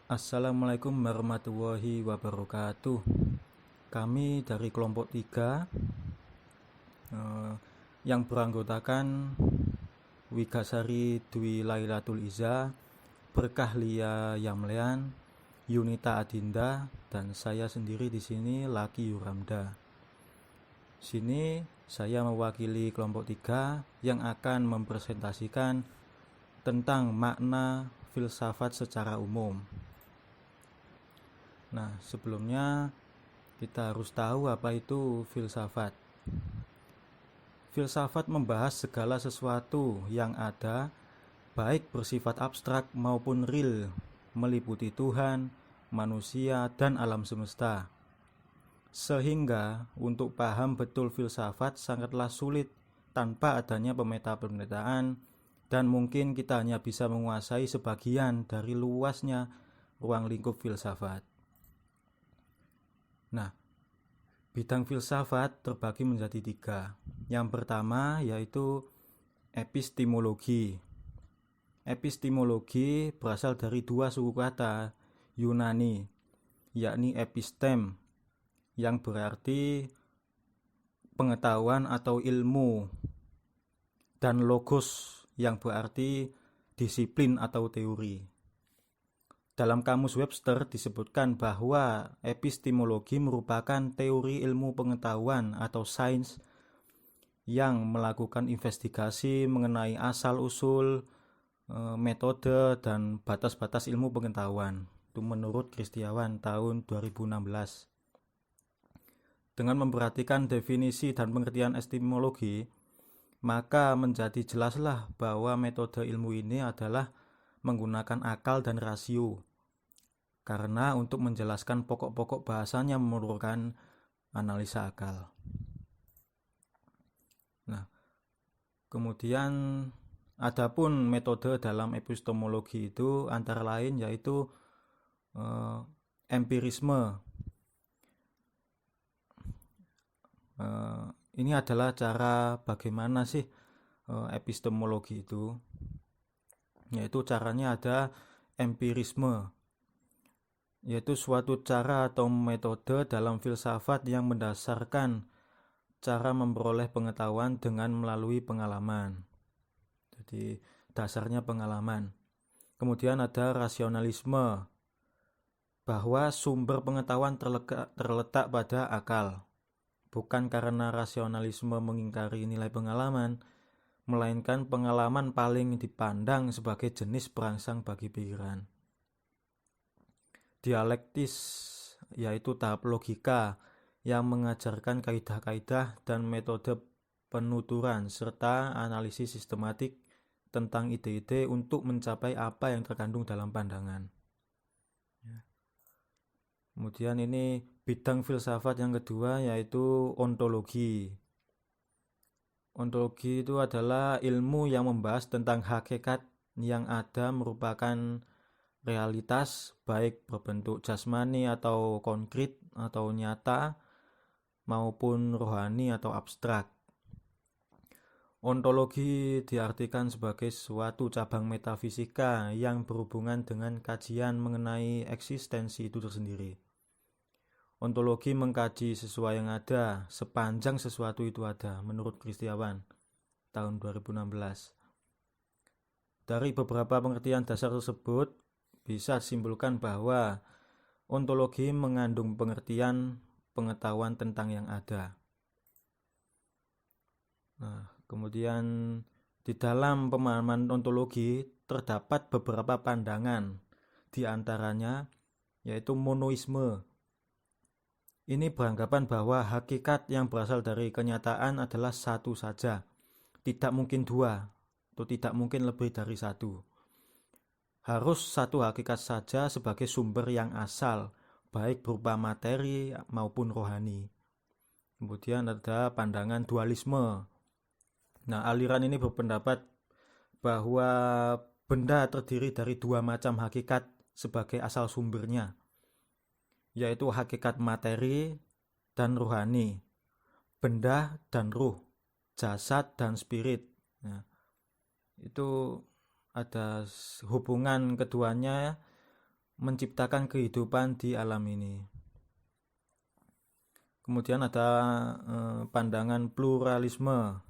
Assalamualaikum warahmatullahi wabarakatuh. Kami dari kelompok 3 yang beranggotakan Wigasari Dwi Lailatul Iza, Berkah Lia Yamlean, Yunita Adinda, dan saya sendiri di sini Laki Yuramda. Sini saya mewakili kelompok 3 yang akan mempresentasikan tentang makna filsafat secara umum. Nah, sebelumnya kita harus tahu apa itu filsafat. Filsafat membahas segala sesuatu yang ada, baik bersifat abstrak maupun real, meliputi Tuhan, manusia, dan alam semesta. Sehingga untuk paham betul filsafat sangatlah sulit tanpa adanya pemetaan dan mungkin kita hanya bisa menguasai sebagian dari luasnya ruang lingkup filsafat. Nah, bidang filsafat terbagi menjadi 3. Yang pertama yaitu epistemologi. Epistemologi berasal dari 2 suku kata Yunani, yakni epistem yang berarti pengetahuan atau ilmu, dan logos yang berarti disiplin atau teori. Dalam kamus Webster disebutkan bahwa epistemologi merupakan teori ilmu pengetahuan atau sains yang melakukan investigasi mengenai asal-usul, metode, dan batas-batas ilmu pengetahuan. Itu menurut Kristiawan tahun 2016. Dengan memperhatikan definisi dan pengertian epistemologi, maka menjadi jelaslah bahwa metode ilmu ini adalah menggunakan akal dan rasio, karena untuk menjelaskan pokok-pokok bahasanya memerlukan analisa akal. Nah, kemudian adapun metode dalam epistemologi itu antara lain yaitu empirisme. Ini adalah cara bagaimana sih epistemologi itu, yaitu caranya ada empirisme, yaitu suatu cara atau metode dalam filsafat yang mendasarkan cara memperoleh pengetahuan dengan melalui pengalaman. Jadi dasarnya pengalaman. Kemudian ada rasionalisme, bahwa sumber pengetahuan terletak pada akal. Bukan karena rasionalisme mengingkari nilai pengalaman, melainkan pengalaman paling dipandang sebagai jenis perangsang bagi pikiran. Dialektis, yaitu tahap logika yang mengajarkan kaidah-kaidah dan metode penuturan serta analisis sistematik tentang ide-ide untuk mencapai apa yang terkandung dalam pandangan. Kemudian ini bidang filsafat yang kedua yaitu ontologi. Ontologi itu adalah ilmu yang membahas tentang hakikat yang ada merupakan realitas baik berbentuk jasmani atau konkret atau nyata maupun rohani atau abstrak. Ontologi diartikan sebagai suatu cabang metafisika yang berhubungan dengan kajian mengenai eksistensi itu tersendiri. Ontologi mengkaji sesuatu yang ada sepanjang sesuatu itu ada, menurut Kristiawan tahun 2016. Dari beberapa pengertian dasar tersebut bisa disimpulkan bahwa ontologi mengandung pengertian pengetahuan tentang yang ada. Nah, kemudian di dalam pemahaman ontologi terdapat beberapa pandangan, di antaranya yaitu monoisme. Ini beranggapan bahwa hakikat yang berasal dari kenyataan adalah satu saja, tidak mungkin dua, atau tidak mungkin lebih dari satu. Harus satu hakikat saja sebagai sumber yang asal, baik berupa materi maupun rohani. Kemudian ada pandangan dualisme. Nah, aliran ini berpendapat bahwa benda terdiri dari 2 macam hakikat sebagai asal sumbernya, yaitu hakikat materi dan rohani, benda dan ruh, jasad dan spirit. Nah, itu ada hubungan keduanya menciptakan kehidupan di alam ini. Kemudian ada pandangan pluralisme.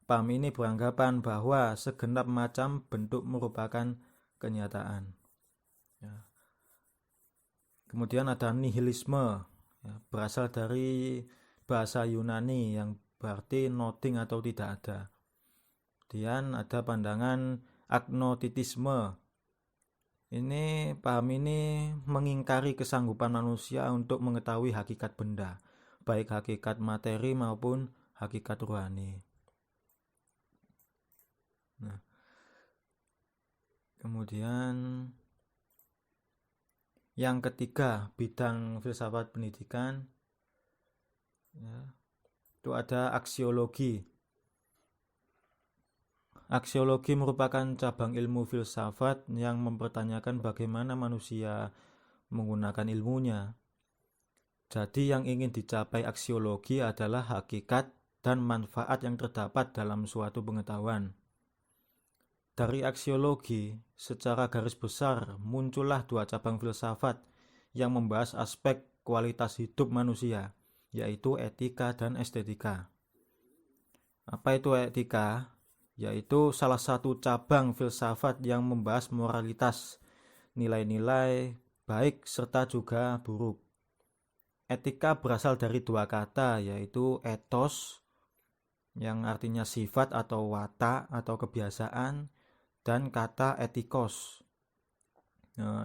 Paham ini beranggapan bahwa segenap macam bentuk merupakan kenyataan. Ya. Kemudian ada nihilisme, ya, berasal dari bahasa Yunani yang berarti nothing atau tidak ada. Kemudian ada pandangan agnostitisme. Paham ini mengingkari kesanggupan manusia untuk mengetahui hakikat benda, baik hakikat materi maupun hakikat rohani. Nah, kemudian yang ketiga, bidang filsafat pendidikan, ya, itu ada aksiologi. Aksiologi merupakan cabang ilmu filsafat yang mempertanyakan bagaimana manusia menggunakan ilmunya. Jadi yang ingin dicapai aksiologi adalah hakikat dan manfaat yang terdapat dalam suatu pengetahuan. Dari aksiologi, secara garis besar muncullah dua cabang filsafat yang membahas aspek kualitas hidup manusia, yaitu etika dan estetika. Apa itu etika? Yaitu salah satu cabang filsafat yang membahas moralitas, nilai-nilai baik serta juga buruk. Etika berasal dari dua kata, yaitu ethos yang artinya sifat atau watak atau kebiasaan, dan kata etikos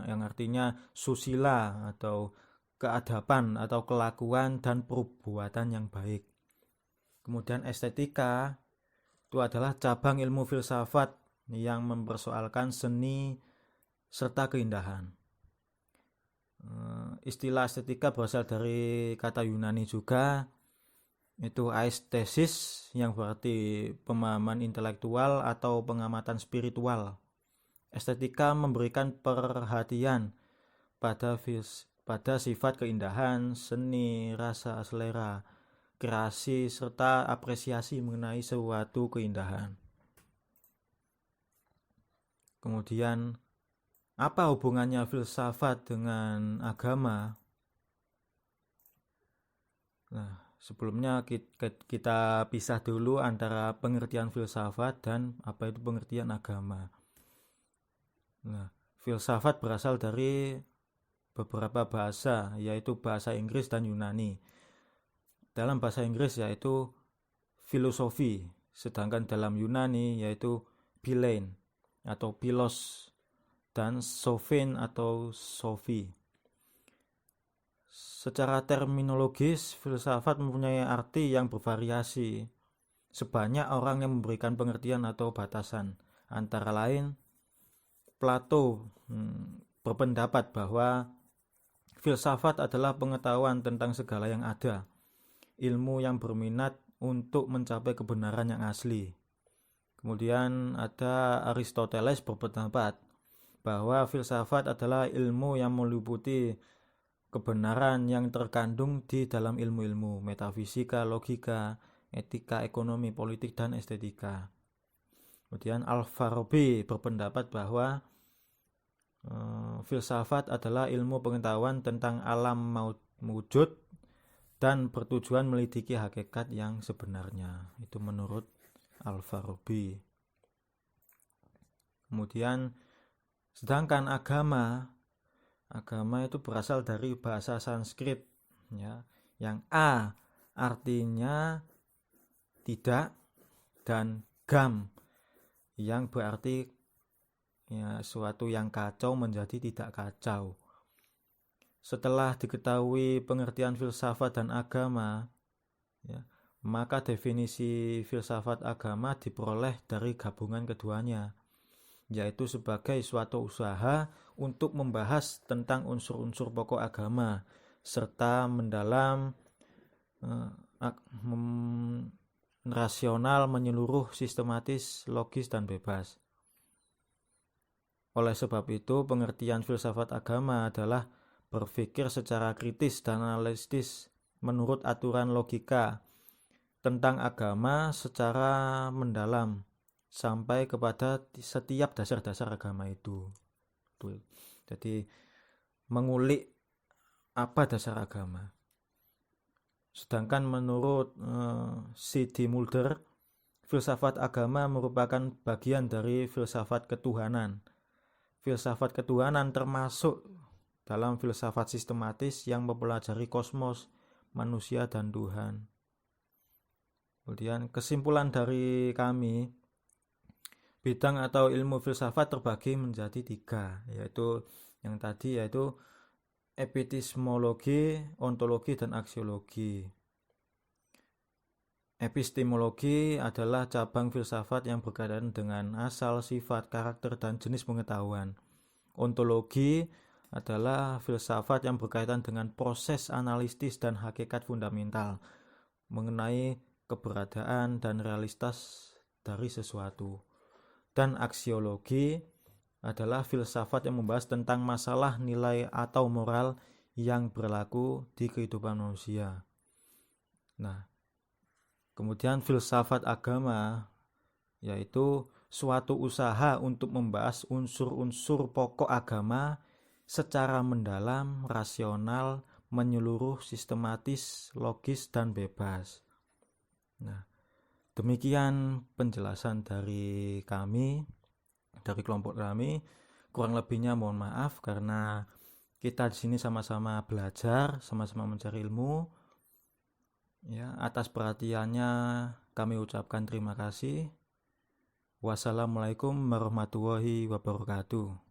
yang artinya susila atau keadaban atau kelakuan dan perbuatan yang baik. Kemudian estetika itu adalah cabang ilmu filsafat yang mempersoalkan seni serta keindahan. Istilah estetika berasal dari kata Yunani juga, itu aesthesis yang berarti pemahaman intelektual atau pengamatan spiritual. Estetika memberikan perhatian pada sifat keindahan, seni, rasa, selera, kreasi, serta apresiasi mengenai suatu keindahan. Kemudian, apa hubungannya filsafat dengan agama? Nah, sebelumnya kita pisah dulu antara pengertian filsafat dan apa itu pengertian agama. Nah, filsafat berasal dari beberapa bahasa, yaitu bahasa Inggris dan Yunani. Dalam bahasa Inggris yaitu filosofi, sedangkan dalam Yunani yaitu philein atau philos dan sophein atau sophie. Secara terminologis, filsafat mempunyai arti yang bervariasi. Sebanyak orang yang memberikan pengertian atau batasan. Antara lain, Plato berpendapat bahwa filsafat adalah pengetahuan tentang segala yang ada, ilmu yang berminat untuk mencapai kebenaran yang asli. Kemudian ada Aristoteles berpendapat bahwa filsafat adalah ilmu yang meliputi kebenaran yang terkandung di dalam ilmu-ilmu metafisika, logika, etika, ekonomi, politik, dan estetika. Kemudian Al-Farabi berpendapat bahwa filsafat adalah ilmu pengetahuan tentang alam mewujud dan bertujuan melidiki hakikat yang sebenarnya. Itu menurut Al-Farabi. Kemudian sedangkan agama itu berasal dari bahasa Sanskrit, ya, yang a artinya tidak dan gam yang berarti ya suatu yang kacau menjadi tidak kacau. Setelah diketahui pengertian filsafat dan agama, ya, maka definisi filsafat agama diperoleh dari gabungan keduanya, yaitu sebagai suatu usaha untuk membahas tentang unsur-unsur pokok agama serta mendalam, rasional, menyeluruh, sistematis, logis, dan bebas. Oleh sebab itu, pengertian filsafat agama adalah berpikir secara kritis dan analitis menurut aturan logika tentang agama secara mendalam sampai kepada setiap dasar-dasar agama itu. Jadi mengulik apa dasar agama. Sedangkan menurut C.D. Mulder, filsafat agama merupakan bagian dari filsafat ketuhanan. Filsafat ketuhanan termasuk dalam filsafat sistematis yang mempelajari kosmos, manusia, dan Tuhan. Kemudian kesimpulan dari kami, bidang atau ilmu filsafat terbagi menjadi 3, yaitu yang tadi yaitu epistemologi, ontologi, dan aksiologi. Epistemologi adalah cabang filsafat yang berkaitan dengan asal, sifat, karakter, dan jenis pengetahuan. Ontologi adalah filsafat yang berkaitan dengan proses analitis dan hakikat fundamental mengenai keberadaan dan realitas dari sesuatu. Dan aksiologi adalah filsafat yang membahas tentang masalah nilai atau moral yang berlaku di kehidupan manusia. Nah, kemudian filsafat agama yaitu suatu usaha untuk membahas unsur-unsur pokok agama secara mendalam, rasional, menyeluruh, sistematis, logis, dan bebas. Nah, demikian penjelasan dari kami, dari kelompok kami. Kurang lebihnya mohon maaf karena kita di sini sama-sama belajar, sama-sama mencari ilmu. Ya, atas perhatiannya kami ucapkan terima kasih. Wassalamualaikum warahmatullahi wabarakatuh.